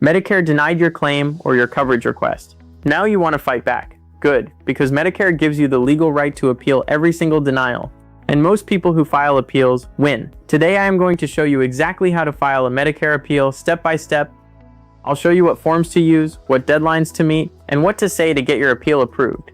Medicare denied your claim or your coverage request. Now you want to fight back. Good, because Medicare gives you the legal right to appeal every single denial. And most people who file appeals win. Today I am going to show you exactly how to file a Medicare appeal step by step. I'll show you what forms to use, what deadlines to meet, and what to say to get your appeal approved.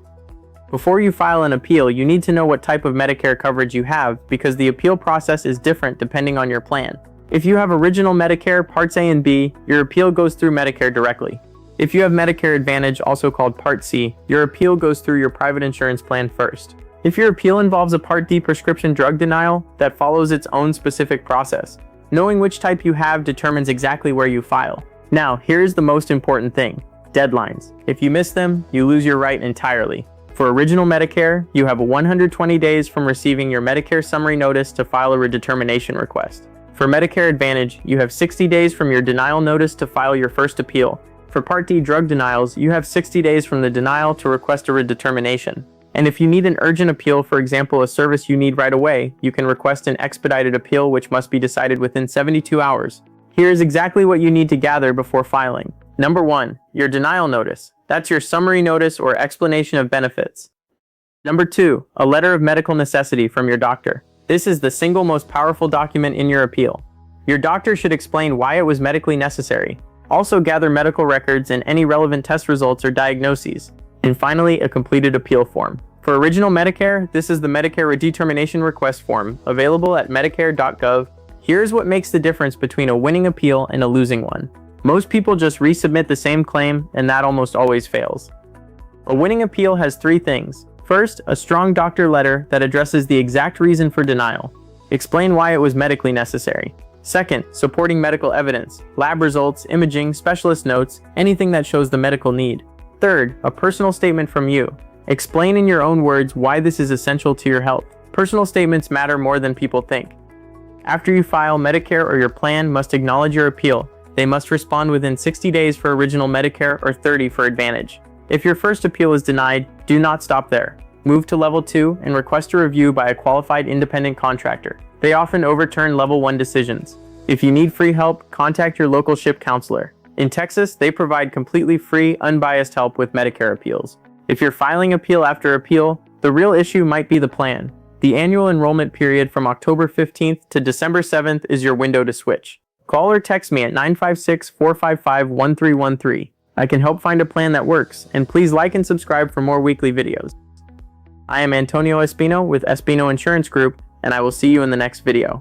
Before you file an appeal, you need to know what type of Medicare coverage you have because the appeal process is different depending on your plan. If you have Original Medicare, Parts A and B, your appeal goes through Medicare directly. If you have Medicare Advantage, also called Part C, your appeal goes through your private insurance plan first. If your appeal involves a Part D prescription drug denial, that follows its own specific process. Knowing which type you have determines exactly where you file. Now, here's the most important thing: deadlines. If you miss them, you lose your right entirely. For Original Medicare, you have 120 days from receiving your Medicare summary notice to file a redetermination request. For Medicare Advantage, you have 60 days from your denial notice to file your first appeal. For Part D drug denials, you have 60 days from the denial to request a redetermination. And if you need an urgent appeal, for example a service you need right away, you can request an expedited appeal which must be decided within 72 hours. Here's exactly what you need to gather before filing. Number 1. Your denial notice. That's your summary notice or explanation of benefits. Number 2. A letter of medical necessity from your doctor. This is the single most powerful document in your appeal. Your doctor should explain why it was medically necessary. Also gather medical records and any relevant test results or diagnoses. And finally, a completed appeal form. For Original Medicare, this is the Medicare Redetermination Request form, available at medicare.gov. Here's what makes the difference between a winning appeal and a losing one. Most people just resubmit the same claim, and that almost always fails. A winning appeal has 3 things. First, a strong doctor letter that addresses the exact reason for denial. Explain why it was medically necessary. Second, supporting medical evidence, lab results, imaging, specialist notes, anything that shows the medical need. Third, a personal statement from you. Explain in your own words why this is essential to your health. Personal statements matter more than people think. After you file, Medicare or your plan must acknowledge your appeal. They must respond within 60 days for Original Medicare or 30 for Advantage. If your first appeal is denied, do not stop there. Move to Level 2 and request a review by a qualified independent contractor. They often overturn Level 1 decisions. If you need free help, contact your local SHIP counselor. In Texas, they provide completely free, unbiased help with Medicare appeals. If you're filing appeal after appeal, the real issue might be the plan. The annual enrollment period from October 15th to December 7th is your window to switch. Call or text me at 956-455-1313. I can help find a plan that works, and please like and subscribe for more weekly videos. I am Antonio Espino with Espino Insurance Group, and I will see you in the next video.